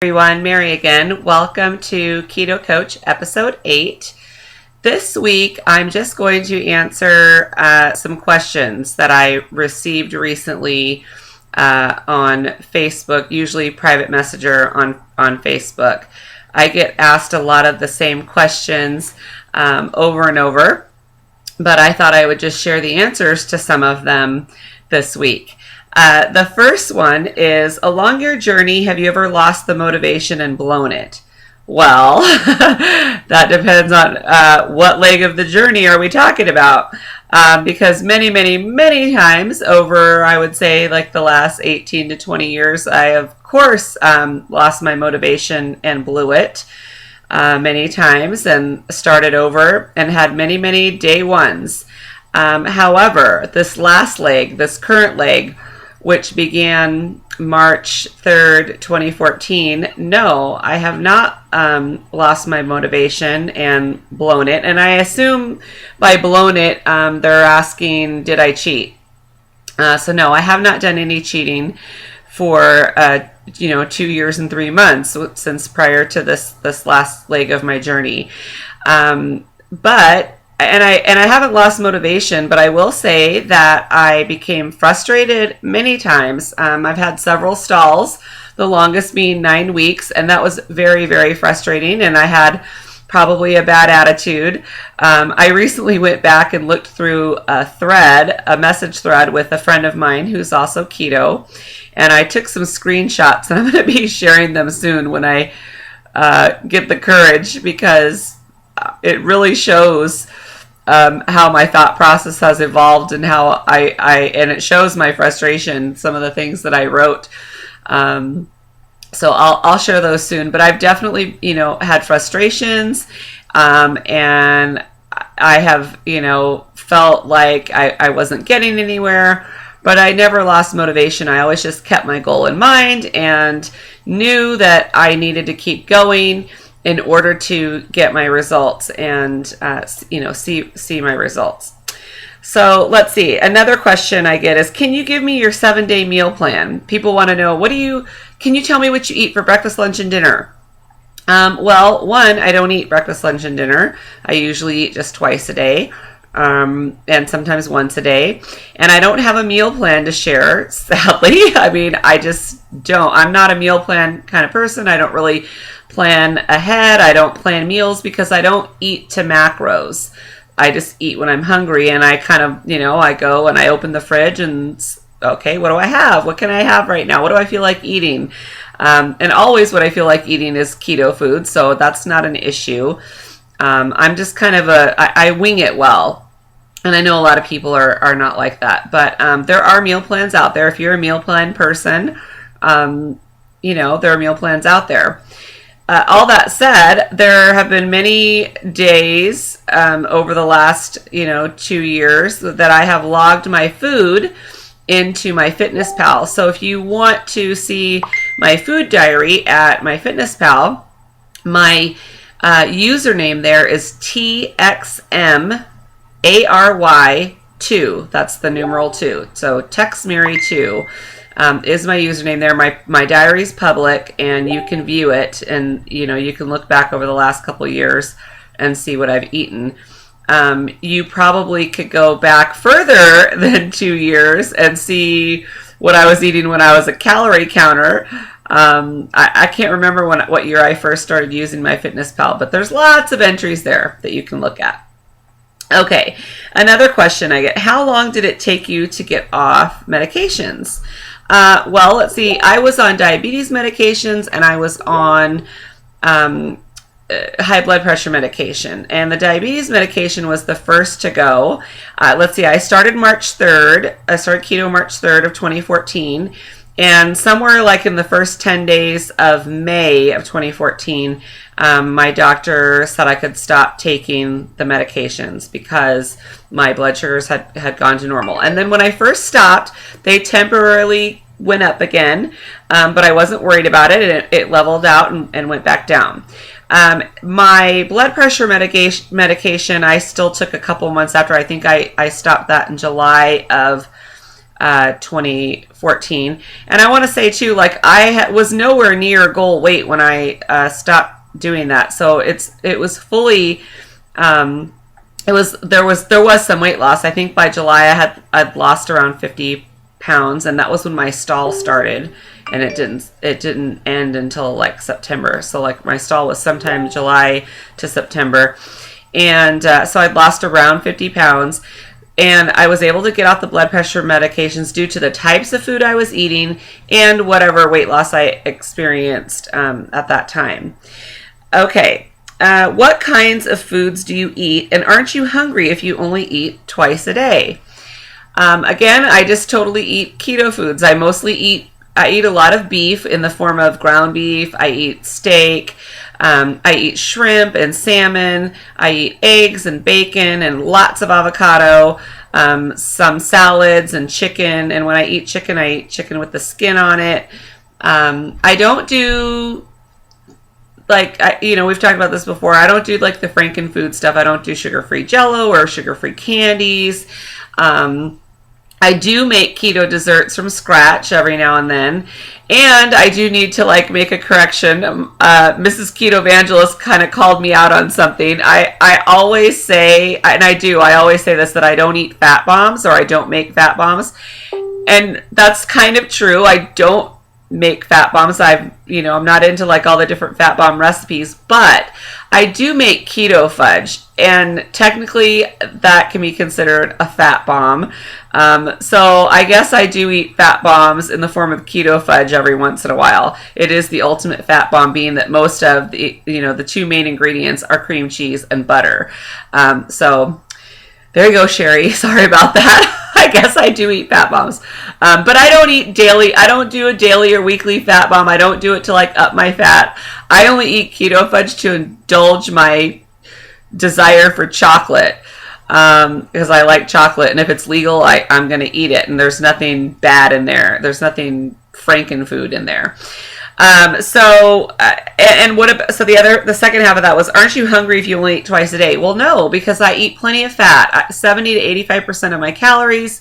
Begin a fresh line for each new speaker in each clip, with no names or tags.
Everyone, Mary again. Welcome to Keto Coach episode 8. This week, I'm just going to answer some questions that I received recently on Facebook, usually private messenger on Facebook. I get asked a lot of the same questions over and over, but I thought I would just share the answers to some of them this week. The first one is, along your journey, have you ever lost the motivation and blown it? Well, that depends on what leg of the journey are we talking about. Because many times over, I would say, like the last 18 to 20 years, I, of course, lost my motivation and blew it many times and started over and had many day ones. However, this last leg, this current leg, which began March 3rd, 2014, no, I have not lost my motivation and blown it. And I assume by blown it, they're asking, did I cheat? So no, I have not done any cheating for 2 years and 3 months since prior to this last leg of my journey. But I haven't lost motivation, but I will say that I became frustrated many times. I've had several stalls, the longest being 9 weeks, and that was very frustrating, and I had probably a bad attitude. I recently went back and looked through a message thread with a friend of mine who's also keto, and I took some screenshots, and I'm going to be sharing them soon when I get the courage, because it really shows how my thought process has evolved and how and it shows my frustration, some of the things that I wrote. So I'll share those soon, but I've definitely, had frustrations, and I have, felt like I wasn't getting anywhere, but I never lost motivation. I always just kept my goal in mind and knew that I needed to keep going in order to get my results and, see my results. So let's see. Another question I get is, can you give me your 7-day meal plan? People want to know, can you tell me what you eat for breakfast, lunch, and dinner? Well, one, I don't eat breakfast, lunch, and dinner. I usually eat just twice a day. And sometimes once a day. And I don't have a meal plan to share, sadly. I just don't. I'm not a meal plan kind of person. I don't really plan ahead. I don't plan meals because I don't eat to macros. I just eat when I'm hungry, and I kind of, I go and I open the fridge and, okay, what do I have? What can I have right now? What do I feel like eating? And always what I feel like eating is keto food, so that's not an issue. I'm just kind of I wing it well. And I know a lot of people are not like that. But there are meal plans out there. If you're a meal plan person, there are meal plans out there. All that said, there have been many days over the last, 2 years that I have logged my food into my MyFitnessPal. So if you want to see my food diary at my MyFitnessPal, my username there is TXMARY2. That's the numeral 2. So TexMary2 is my username there. My diary's public, and you can view it, and you can look back over the last couple of years and see what I've eaten. You probably could go back further than 2 years and see what I was eating when I was a calorie counter. I can't remember what year I first started using MyFitnessPal, but there's lots of entries there that you can look at. Okay, another question I get, how long did it take you to get off medications? Well, let's see, I was on diabetes medications, and I was on high blood pressure medication, and the diabetes medication was the first to go. Let's see, I started March 3rd. I started keto March 3rd of 2014. And somewhere like in the first 10 days of May of 2014, my doctor said I could stop taking the medications because my blood sugars had gone to normal. And then when I first stopped, they temporarily went up again, but I wasn't worried about it. It leveled out and went back down. My blood pressure medication, I still took a couple months after. I think I stopped that in July of 2014. And I want to say too, like I was nowhere near goal weight when I stopped doing that. So it was fully, there was some weight loss. I think by July I'd lost around 50 pounds, and that was when my stall started, and it didn't end until like September. So like my stall was sometime July to September, and so I'd lost around 50 pounds. And I was able to get off the blood pressure medications due to the types of food I was eating and whatever weight loss I experienced at that time. Okay, what kinds of foods do you eat, and aren't you hungry if you only eat twice a day? Again, I just totally eat keto foods. I eat a lot of beef in the form of ground beef. I eat steak. I eat shrimp and salmon. I eat eggs and bacon and lots of avocado, some salads and chicken. And when I eat chicken with the skin on it. I don't do, like, we've talked about this before. I don't do like the Frankenfood stuff. I don't do sugar-free Jell-O or sugar-free candies. I do make keto desserts from scratch every now and then. And I do need to like make a correction. Mrs. Keto Evangelist kind of called me out on something. I always say, and I always say this, that I don't eat fat bombs, or I don't make fat bombs. And that's kind of true. I don't make fat bombs. I'm not into like all the different fat bomb recipes, but I do make keto fudge, and technically that can be considered a fat bomb. So I guess I do eat fat bombs in the form of keto fudge every once in a while. It is the ultimate fat bomb, being that most of the two main ingredients are cream cheese and butter. So there you go, Sherry. Sorry about that. I guess I do eat fat bombs. But I don't eat daily. I don't do a daily or weekly fat bomb. I don't do it to like up my fat. I only eat keto fudge to indulge my desire for chocolate, because I like chocolate, and if it's legal, I'm going to eat it, and there's nothing bad in there. There's nothing Frankenfood in there. So the second half of that was, aren't you hungry if you only eat twice a day? Well, no, because I eat plenty of fat. 70 to 85% of my calories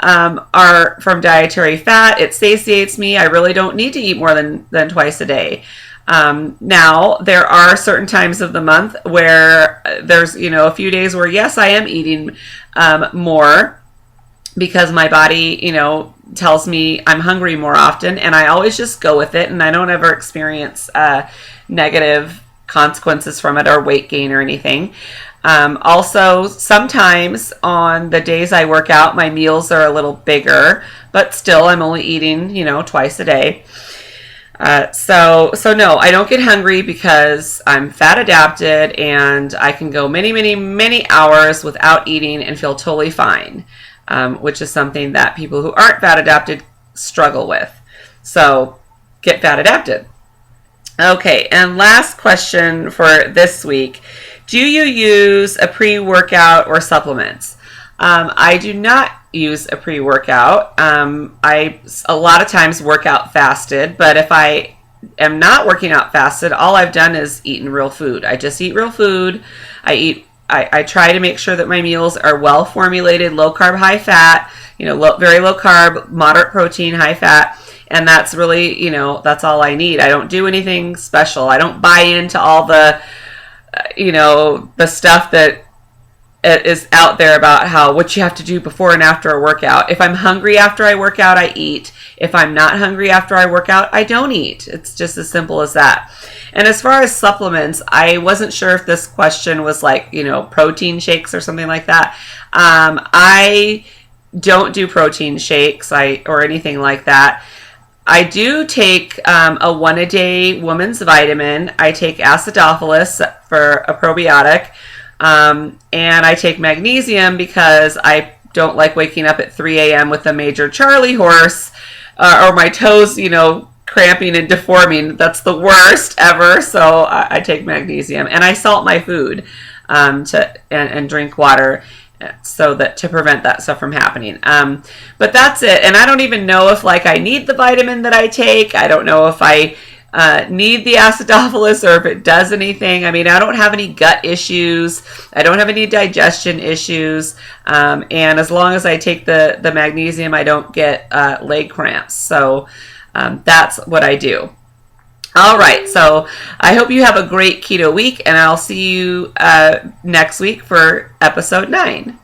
are from dietary fat. It satiates me. I really don't need to eat more than twice a day. Now there are certain times of the month where there's, a few days where yes, I am eating more, because my body, tells me I'm hungry more often, and I always just go with it, and I don't ever experience negative consequences from it or weight gain or anything. Also, sometimes on the days I work out, my meals are a little bigger, but still I'm only eating, twice a day. So no, I don't get hungry because I'm fat adapted, and I can go many, many, many hours without eating and feel totally fine, which is something that people who aren't fat adapted struggle with. So get fat adapted. Okay, and last question for this week. Do you use a pre-workout or supplements? I do not use a pre-workout. I a lot of times work out fasted, but if I am not working out fasted, all I've done is eaten real food. I just eat real food. I try to make sure that my meals are well formulated, low carb, high fat, very low carb, moderate protein, high fat. And that's really, that's all I need. I don't do anything special. I don't buy into all the, the stuff that is out there about what you have to do before and after a workout. If I'm hungry after I work out, I eat. If I'm not hungry after I work out, I don't eat. It's just as simple as that. And as far as supplements, I wasn't sure if this question was like, protein shakes or something like that. I don't do protein shakes or anything like that. I do take a 1-a-day woman's vitamin. I take acidophilus for a probiotic. And I take magnesium because I don't like waking up at 3 a.m. with a major Charlie horse, or my toes, cramping and deforming. That's the worst ever. So I take magnesium, and I salt my food, and drink water, so that to prevent that stuff from happening. But that's it. And I don't even know if I need the vitamin that I take. I don't know if I need the acidophilus or if it does anything. I mean, I don't have any gut issues. I don't have any digestion issues. And as long as I take the magnesium, I don't get leg cramps. So that's what I do. All right, so I hope you have a great keto week, and I'll see you next week for episode 9.